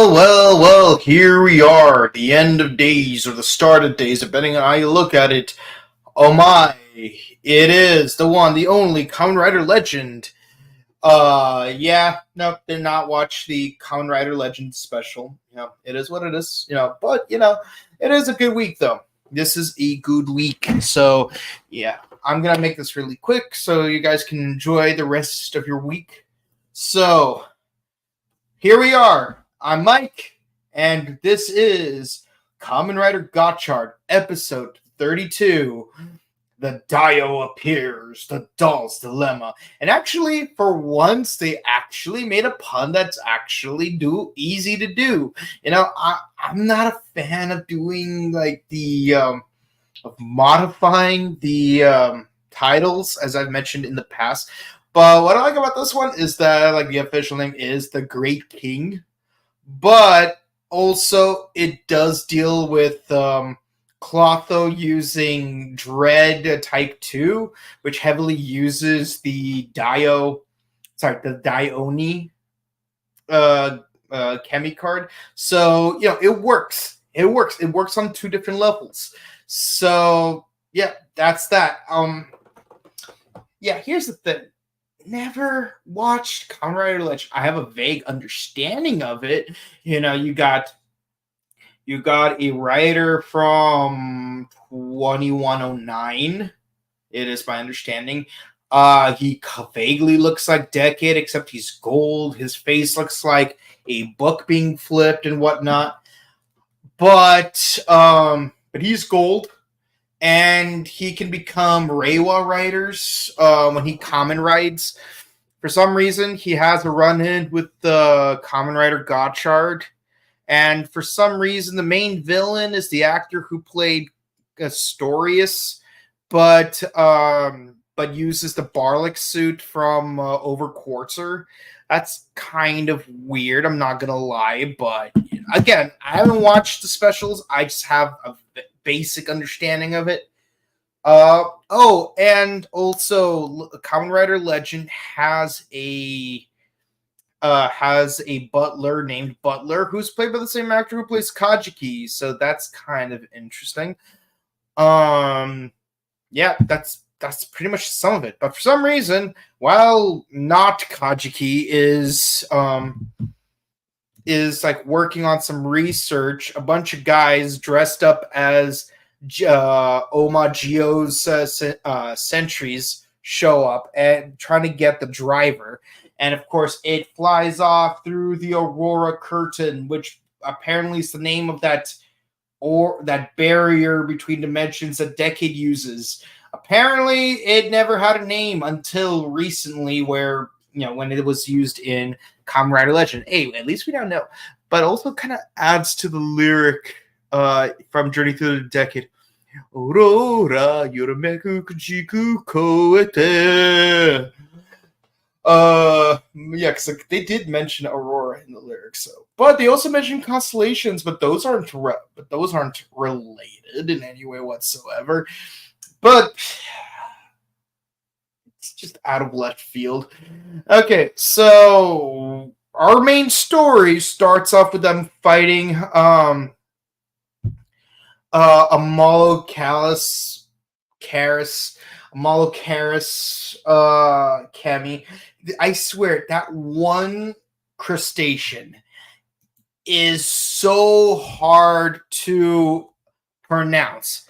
Well, here we are, the end of days or the start of days, depending on how you look at it. Oh my, it is the one, the only Kamen Rider Legend. No, did not watch the Kamen Rider Legend special. It is what it is, but, it is a good week, though. This is a good week. So, yeah, I'm going to make this really quick so you guys can enjoy the rest of your week. So, here we are. I'm Mike, and this is Kamen Rider Gotchard, episode 32. The Dai-Oh appears, the doll's dilemma. And actually, for once, they actually made a pun that's actually easy to do. I'm not a fan of doing of modifying the titles, as I've mentioned in the past. But what I like about this one is that the official name is the Great King, but also it does deal with Clotho using Dread Type 2, which heavily uses the Dai-Oni Chemi card. So, it works. It works on two different levels. So, yeah, that's that. Here's the thing. Never watched Kamen Rider Legend. I have a vague understanding of it. You got a writer from 2109. It is my understanding. He vaguely looks like Decade, except he's gold. His face looks like a book being flipped and whatnot. But he's gold. And he can become Reiwa riders when he Kamen rides. For some reason, he has a run-in with the Kamen Rider Gotchard. And for some reason, the main villain is the actor who played Astorius, but uses the Barlick suit from Over Quartzer. That's kind of weird, I'm not going to lie. But again, I haven't watched the specials. I just have a basic understanding of it. And also Kamen Rider Legend has a butler named Butler who's played by the same actor who plays Kajiki, so that's kind of interesting. That's pretty much some of it. But for some reason, while not Kajiki is working on some research, a bunch of guys dressed up as Omagio's sentries show up and trying to get the driver. And of course, it flies off through the Aurora Curtain, which apparently is the name of that barrier between dimensions that Decade uses. Apparently, it never had a name until recently, where when it was used in Kamen Rider Legend. Hey, at least we now know. But also kind of adds to the lyric from Journey Through the Decade. Aurora, Yoromeku Kujiku Koete. Because they did mention Aurora in the lyrics, but they also mentioned constellations, but those aren't related in any way whatsoever. But it's just out of left field. Okay, so our main story starts off with them fighting Amalo Karis Kemi. I swear that one crustacean is so hard to pronounce.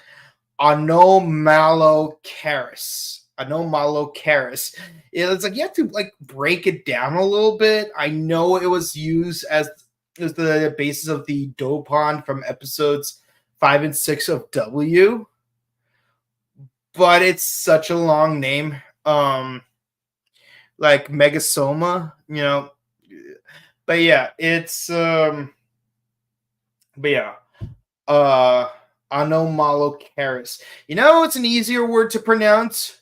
Anomalocaris. It's you have to break it down a little bit. I know it was used as the basis of the Dopon from episodes 5 and 6 of W, but it's such a long name. Megasoma, But yeah, it's Anomalocaris. It's an easier word to pronounce.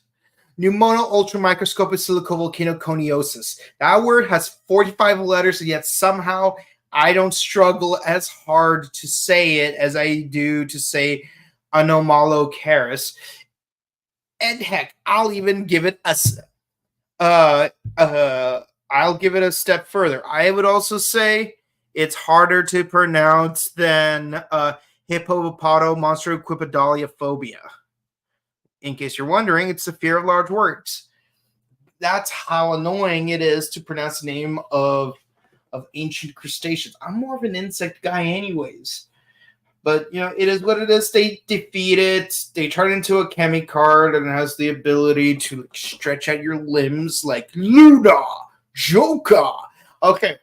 Pneumono ultramicroscopic silicovolcanoconiosis. That word has 45 letters, and yet somehow I don't struggle as hard to say it as I do to say Anomalocaris. And heck, I'll even give it a I'll give it a step further. I would also say It's harder to pronounce than hippopotamonstro In case you're wondering, it's the fear of large words. That's how annoying it is to pronounce the name of ancient crustaceans. I'm more of an insect guy anyways. But, it is what it is. They defeat it. They turn into a Kemi card and it has the ability to stretch out your limbs like Luna, Joka. Okay.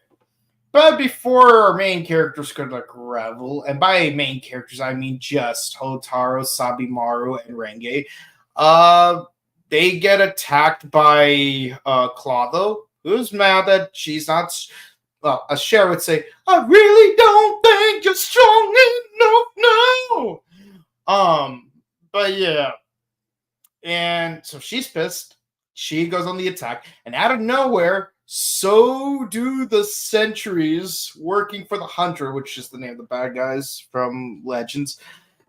But before our main characters could revel, and by main characters I mean just Hotaro, Sabimaru, and Renge, they get attacked by Clotho, who's mad that she's not. Well, as Cher would say, I really don't think you're strong enough now. But yeah. And so she's pissed. She goes on the attack. And out of nowhere, so do the sentries working for the Hunter, which is the name of the bad guys from Legends.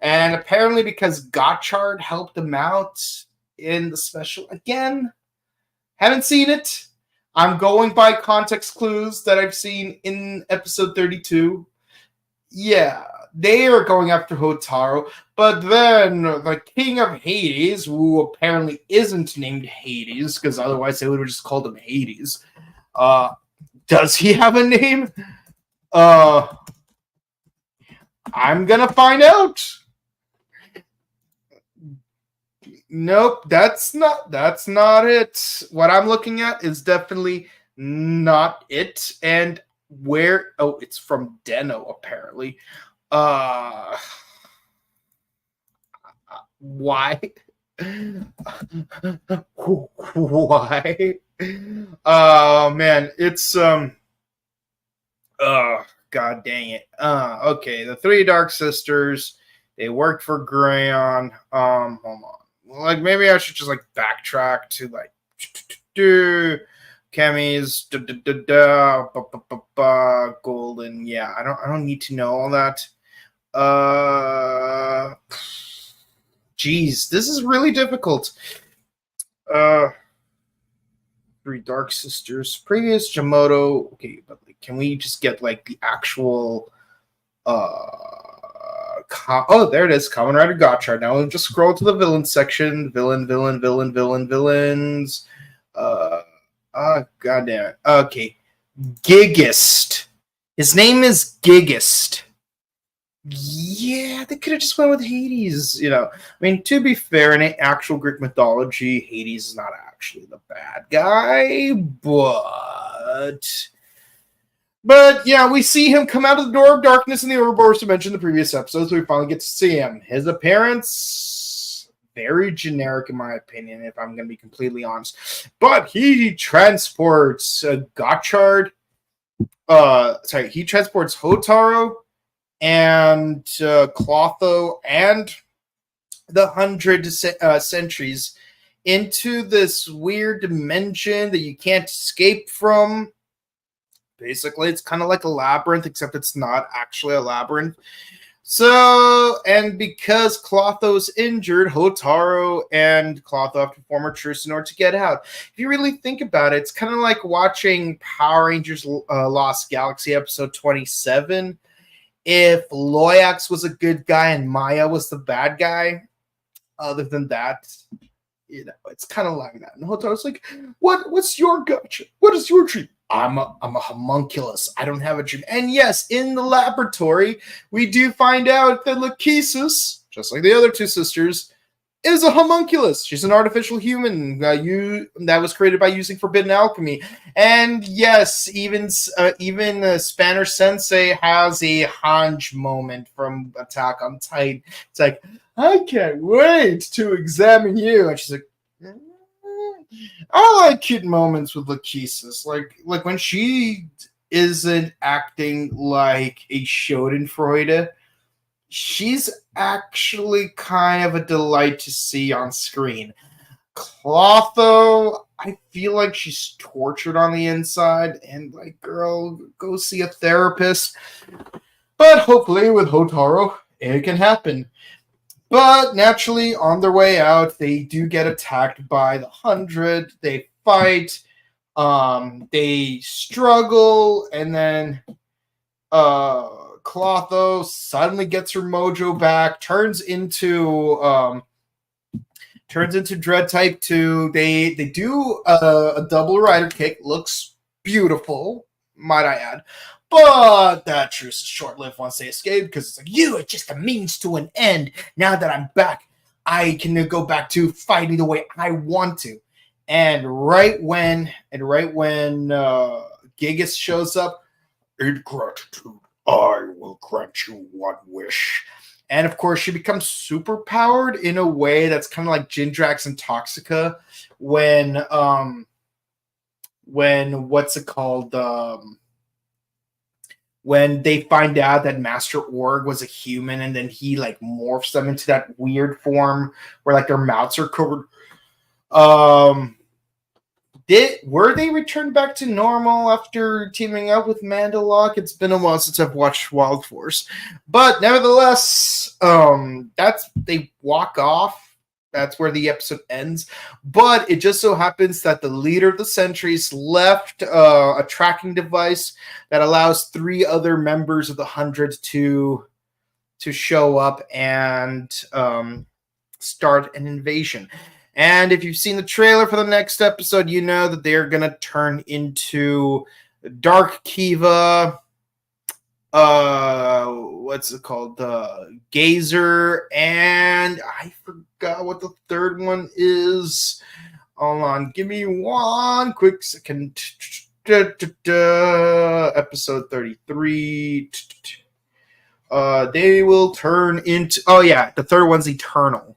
And apparently because Gotchard helped them out in the special. Again, haven't seen it. I'm going by context clues that I've seen in episode 32. Yeah, they are going after Hotaro, but then the King of Hades, who apparently isn't named Hades, because otherwise they would have just called him Hades. Does he have a name? I'm gonna find out. Nope, that's not it. What I'm looking at is definitely not it. And where? Oh, it's from Deno apparently. Why? Why? Oh man, it's oh god dang it. Okay, the three Dark Sisters. They worked for Grayon. Hold on. Maybe I should just backtrack to Kemi's Golden. Yeah, I don't need to know all that. Geez, this is really difficult. Three Dark Sisters, previous Jamoto. Okay, but can we just get the actual oh, there it is. Kamen Rider Gotchard. Now we'll just scroll to the villain section. Villains. God damn it. Okay. Gigist. His name is Gigist. Yeah, they could have just went with Hades. I mean, to be fair, in actual Greek mythology, Hades is not actually the bad guy, But yeah, we see him come out of the door of darkness in the Ouroboros dimension in the previous episodes. So we finally get to see him. His appearance, very generic in my opinion, if I'm going to be completely honest. But he transports Gotchard. He transports Hotaro and Clotho and the 100 sentries into this weird dimension that you can't escape from. Basically, it's kind of like a labyrinth, except it's not actually a labyrinth. So, and because Clotho's injured, Hotaro and Clotho have to form a truce in order to get out. If you really think about it, it's kind of like watching Power Rangers Lost Galaxy episode 27. If Loyax was a good guy and Maya was the bad guy, other than that, it's kind of like that. And Hotaro's like, what's your gotcha? What is your dream? I'm a homunculus. I don't have a dream. And yes, in the laboratory, we do find out that Lachesis, just like the other two sisters, is a homunculus. She's an artificial human that was created by using forbidden alchemy. And yes, even Spanner Sensei has a Hanj moment from Attack on Titan. It's like, I can't wait to examine you. And she's like, I like cute moments with Lachesis. Like when she isn't acting like a Schadenfreude, she's actually kind of a delight to see on screen. Clotho, I feel like she's tortured on the inside, and girl, go see a therapist. But hopefully with Hotaro, it can happen. But naturally, on their way out, they do get attacked by the 100. They fight. They struggle, and then Clotho suddenly gets her mojo back, turns into Dread Type 2. They do a double rider kick. Looks beautiful, might I add. But that truce is short-lived once they escape, because it's like, you are just a means to an end. Now that I'm back, I can go back to fighting the way I want to. And right when Gigas shows up, in gratitude, I will grant you one wish. And of course, she becomes super powered in a way that's kind of like Jindrax and Toxica when what's it called? When they find out that Master Org was a human, and then he like morphs them into that weird form where like their mouths are covered. Were they returned back to normal after teaming up with Mandalorian? It's been a while since I've watched Wild Force, but nevertheless, that's they walk off. That's where the episode ends. But it just so happens that the leader of the Sentries left a tracking device that allows 3 other members of the 100 to show up and start an invasion. And if you've seen the trailer for the next episode, you know that they're going to turn into Dark Kiva, what's it called? Gazer, and I forgot what the third one is. Hold on, give me one quick second. Episode 33. They will turn into... Oh, yeah, the third one's Eternal.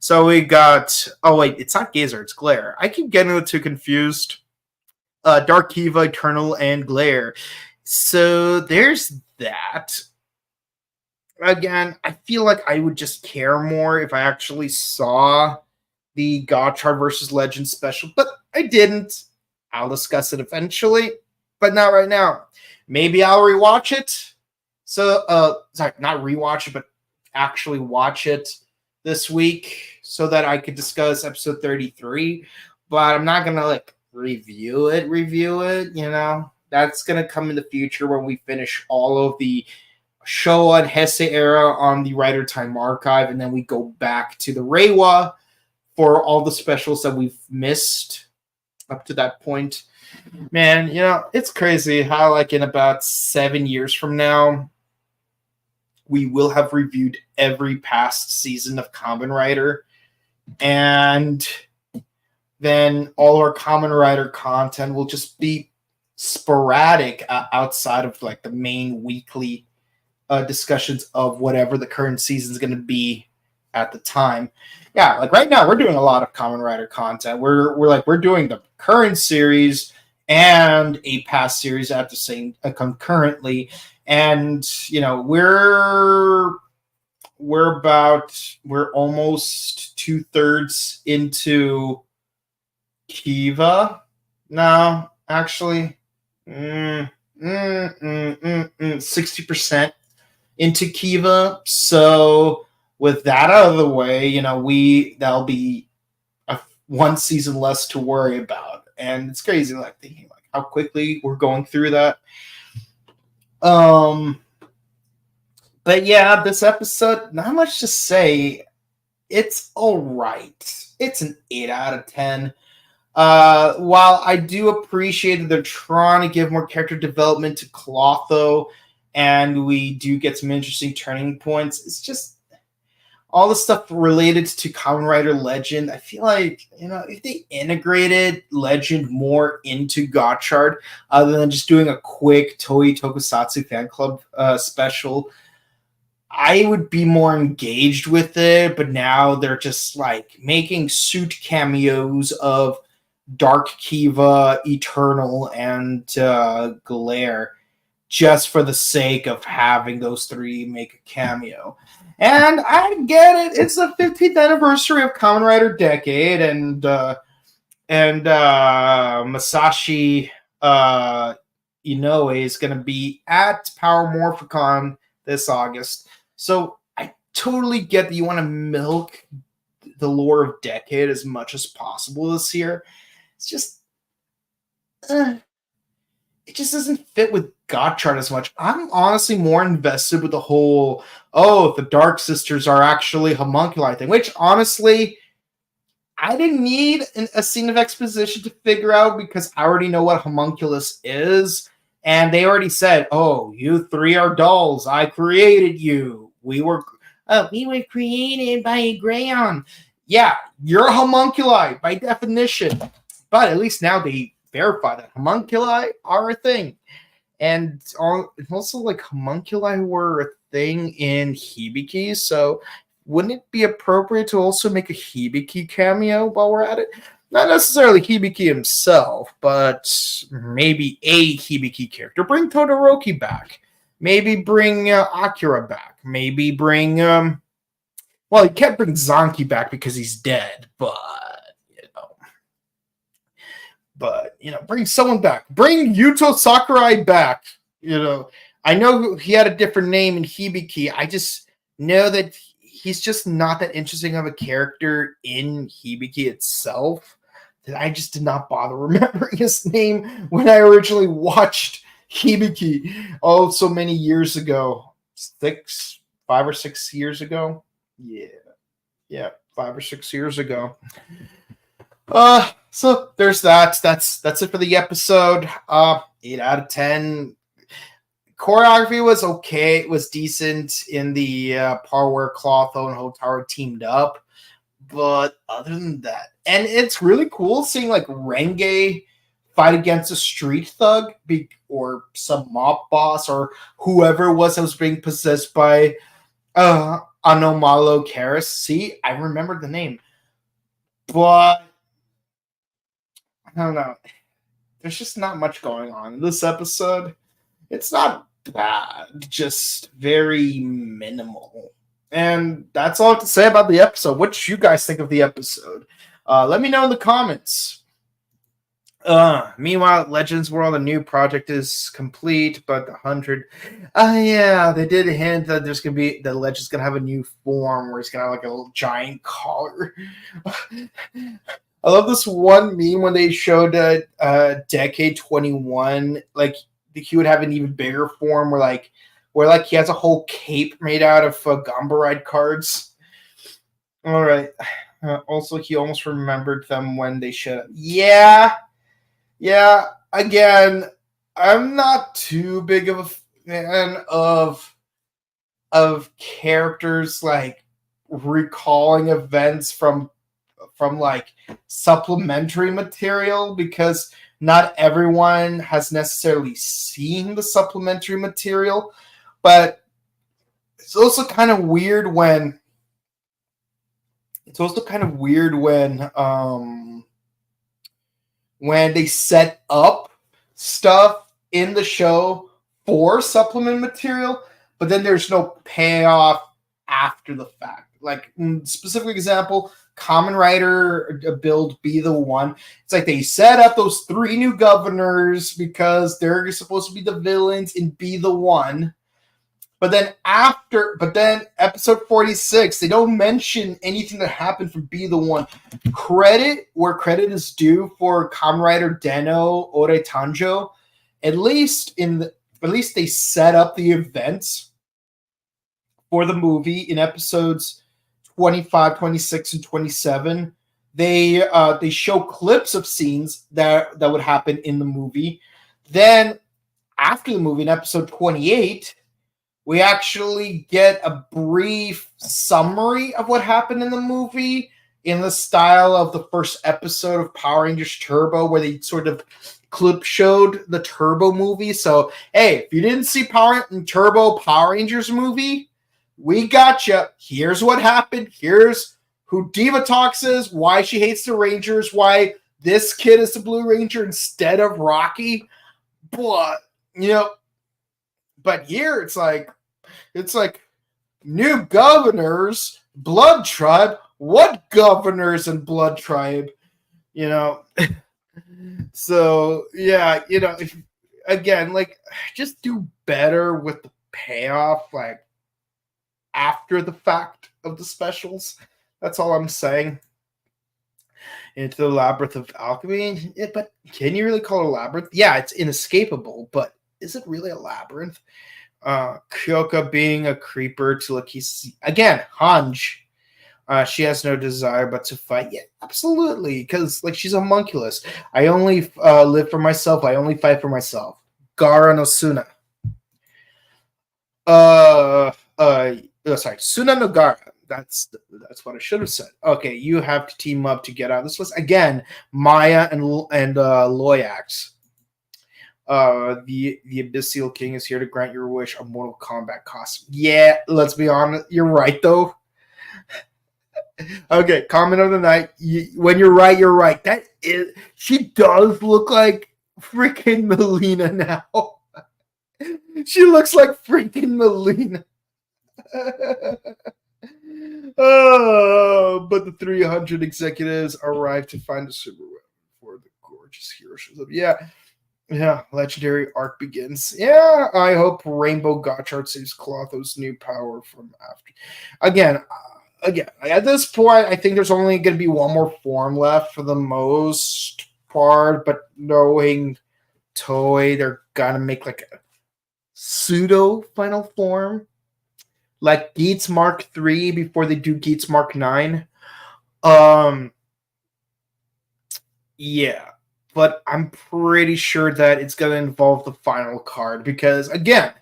So we got... Oh, wait, it's not Gazer, it's Glare. I keep getting the two confused. Dark Kiva, Eternal, and Glare. So there's that. Again, I feel like I would just care more if I actually saw the Gotchard versus Legend special, but I didn't. I'll discuss it eventually, but not right now. Maybe I'll rewatch it. So, sorry, not rewatch it, but actually watch it this week so that I could discuss episode 33. But I'm not gonna like review it, you know. That's gonna come in the future when we finish all of the Showa and Heisei era on the Writer Time archive, and then we go back to the Reiwa for all the specials that we've missed up to that point. Man, you know, it's crazy how like in about 7 years from now, we will have reviewed every past season of Kamen Rider, and then all our Kamen Rider content will just be sporadic outside of like the main weekly discussions of whatever the current season is going to be at the time. Yeah, like right now we're doing a lot of Kamen Rider content. We're doing the current series and a past series at the same concurrently, and you know we're almost 2/3 into Kiva now. Actually, 60% into Kiva. So with that out of the way, you know, that'll be one season less to worry about. And it's crazy, like thinking like how quickly we're going through that. But yeah, this episode, not much to say. It's all right. It's an 8 out of 10. While I do appreciate that they're trying to give more character development to Clotho, and we do get some interesting turning points, it's just all the stuff related to Kamen Rider Legend. I feel like, you know, if they integrated Legend more into Gotchard, other than just doing a quick Toei Tokusatsu fan club special, I would be more engaged with it. But now they're just like making suit cameos of Dark Kiva, Eternal, and Glare just for the sake of having those three make a cameo. And I get it. It's the 15th anniversary of Kamen Rider Decade, and Masashi Inoue is going to be at Power Morphicon this August. So I totally get that you want to milk the lore of Decade as much as possible this year. It's just, it just doesn't fit with Gotchard as much. I'm honestly more invested with the whole, oh, the Dark Sisters are actually homunculi thing, which honestly, I didn't need a scene of exposition to figure out because I already know what homunculus is. And they already said, oh, you three are dolls. I created you. We were created by a Grayon. Yeah, you're a homunculi by definition. But at least now they verify that homunculi are a thing. And also, like, homunculi were a thing in Hibiki, so wouldn't it be appropriate to also make a Hibiki cameo while we're at it? Not necessarily Hibiki himself, but maybe a Hibiki character. Bring Todoroki back. Maybe bring Akira back. Maybe bring, well, you can't bring Zanki back because he's dead, but bring someone back. Bring Yuto Sakurai back. I know he had a different name in Hibiki. I just know that he's just not that interesting of a character in Hibiki itself. That I just did not bother remembering his name when I originally watched Hibiki so many years ago. 5 or 6 years ago. Yeah, 5 or 6 years ago. So there's that. That's it for the episode. 8 out of 10. Choreography was okay. It was decent in the part where Clotho and Hotaru teamed up. But other than that, and it's really cool seeing like Renge fight against a street thug or some mob boss or whoever it was that was being possessed by Anomalo Karis. See, I remembered the name. But I don't know. There's just not much going on in this episode. It's not bad, just very minimal. And that's all I have to say about the episode. What did you guys think of the episode? Let me know in the comments. Meanwhile, Legends World, a new project is complete, but the 100. Yeah, they did hint that there's gonna be the Legend's gonna have a new form where it's gonna have like a little giant collar. I love this one meme when they showed Decade 21, like he would have an even bigger form where he has a whole cape made out of Gamba Ride cards. All right. Also, he almost remembered them when they showed up. Yeah. Again, I'm not too big of a fan of characters like recalling events from like supplementary material because not everyone has necessarily seen the supplementary material, but it's also kind of weird when they set up stuff in the show for supplement material, but then there's no payoff after the fact. Like, specific example, Kamen Rider build Be the One. It's like they set up those 3 new governors because they're supposed to be the villains in Be the One. But then episode 46, they don't mention anything that happened from Be the One. Credit where credit is due for Kamen Rider Den-Oh Ore Tanjo. At least they set up the events for the movie in episodes 25, 26, and 27. They show clips of scenes that would happen in the movie. Then after the movie in episode 28, we actually get a brief summary of what happened in the movie in the style of the first episode of Power Rangers Turbo, where they sort of clip showed the Turbo movie. So, hey, if you didn't see Turbo Power Rangers movie, we got you. Here's what happened. Here's who Diva Talks is, why she hates the Rangers, why this kid is the Blue Ranger instead of Rocky. But here it's like new governors, Blood Tribe. What governors and Blood Tribe? So yeah, again, like, just do better with the payoff, like, after the fact of the specials. That's all I'm saying. into the labyrinth of alchemy. But can you really call it a labyrinth? Yeah, it's inescapable, but is it really a labyrinth? Kyoka being a creeper to Laki's again, Hanj. She has no desire but to fight. Yeah, absolutely, because like she's a homunculus. I only live for myself. I only fight for myself. Gara no Suna. Sorry, Suna no Gara. That's what I should have said. Okay, you have to team up to get out of this list again. Maya and Loyax. The Abyssal King is here to grant your wish, a Mortal Kombat costume. Yeah, let's be honest. You're right though. Okay, comment of the night. When you're right, you're right. That is, she does look like freaking Melina now. She looks like freaking Melina. Oh, but the 300 executives arrive to find a super weapon for the gorgeous hero shows up. Yeah, legendary arc begins. Yeah, I hope Rainbow Gotchard saves Clotho's new power from after. Again, at this point, I think there's only going to be one more form left for the most part, but knowing Toei, they're going to make like a pseudo final form, like Geats Mark 3 before they do Geats Mark 9. Yeah, but I'm pretty sure that it's going to involve the final card because, again,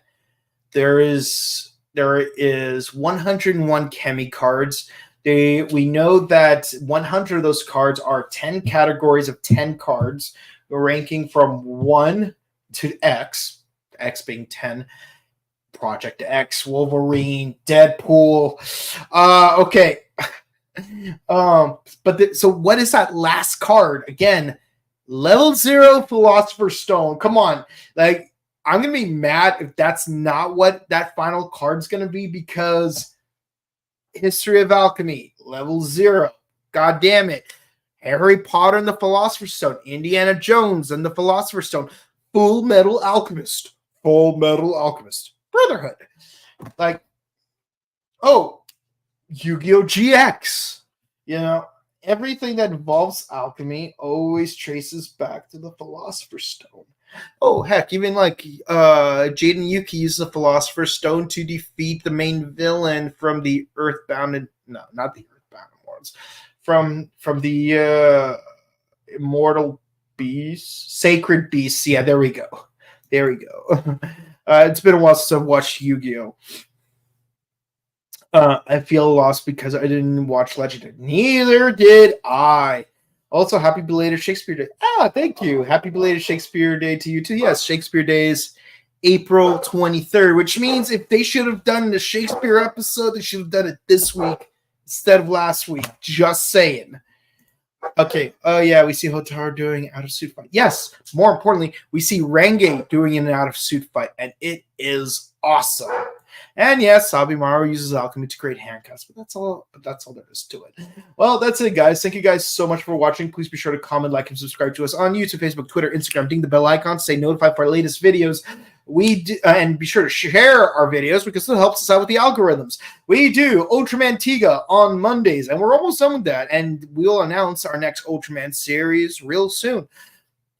there is 101 Kemi cards. We know that 100 of those cards are 10 categories of 10 cards, ranking from 1 to X, X being 10. Project X, Wolverine, Deadpool. Okay. So what is that last card? Again, level 0 Philosopher's Stone. Come on. Like, I'm going to be mad if that's not what that final card's going to be because History of Alchemy, level 0. God damn it. Harry Potter and the Philosopher's Stone, Indiana Jones and the Philosopher's Stone, Full Metal Alchemist, Brotherhood. Like, oh, Yu-Gi-Oh! GX. You know, everything that involves alchemy always traces back to the Philosopher's Stone. Oh, heck, even like Jaden Yuki used the Philosopher's Stone to defeat the main villain from the Earthbound, no, not the Earthbound ones, from the Immortal Beast, Sacred Beasts. Yeah, there we go. It's been a while since I've watched Yu-Gi-Oh! I feel lost because I didn't watch Legendary. Neither did I. Also, happy belated Shakespeare Day. Thank you. Happy belated Shakespeare Day to you too. Yes, Shakespeare Day is April 23rd, which means if they should have done the Shakespeare episode, they should have done it this week instead of last week. Just saying. Okay. Oh, yeah. We see Hotaru doing out of suit fight. Yes. More importantly, we see Renge doing an out of suit fight, and it is awesome. And yes, Sabimaru uses alchemy to create handcuffs, but that's all there is to it. Well, that's it, guys. Thank you guys so much for watching. Please be sure to comment, like, and subscribe to us on YouTube, Facebook, Twitter, Instagram. Ding the bell icon, stay notified for our latest videos. And be sure to share our videos because it helps us out with the algorithms. We do Ultraman Tiga on Mondays, and we're almost done with that. And we'll announce our next Ultraman series real soon.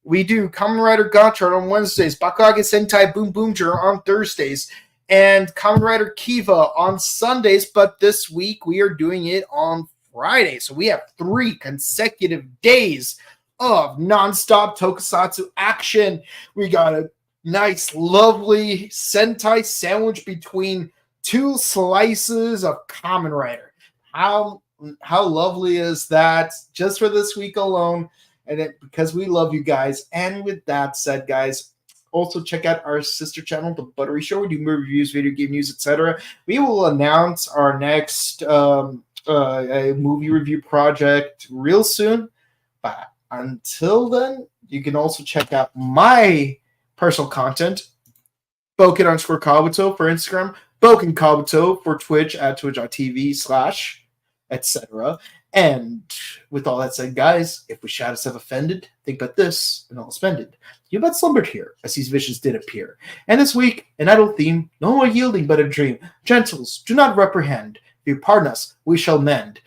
We do Kamen Rider Gotchard on Wednesdays, Bakage Sentai Boom Boomger on Thursdays, and Kamen Rider Kiva on Sundays, but this week we are doing it on Friday. So we have 3 consecutive days of nonstop tokusatsu action. We got a nice, lovely Sentai sandwich between 2 slices of Kamen Rider. How lovely is that? Just for this week alone, and because we love you guys. And with that said, guys, also check out our sister channel, The Buttery Show. We do movie reviews, video game news, etc. We will announce our next movie review project real soon. But until then, you can also check out my personal content, Boken_Kabuto for Instagram, Boken Kabuto for Twitch at twitch.tv/etc. And with all that said, guys, if we shadows have offended, think about this and all spended. You but slumbered here, as these visions did appear. And this week, an idle theme, no more yielding but a dream. Gentles, do not reprehend. If you pardon us, we shall mend.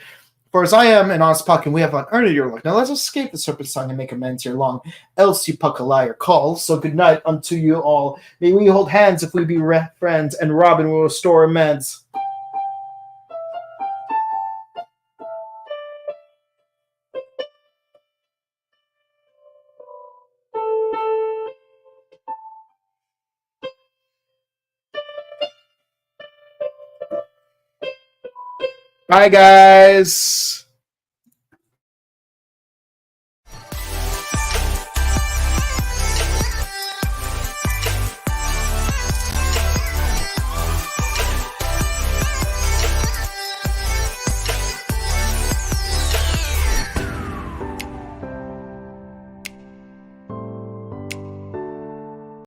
For as I am an honest puck, and we have unearned your luck. Now let's escape the serpent song and make amends here long. Else you puck a liar call. So good night unto you all. May we hold hands if we be friends, and Robin will restore amends. Bye, guys.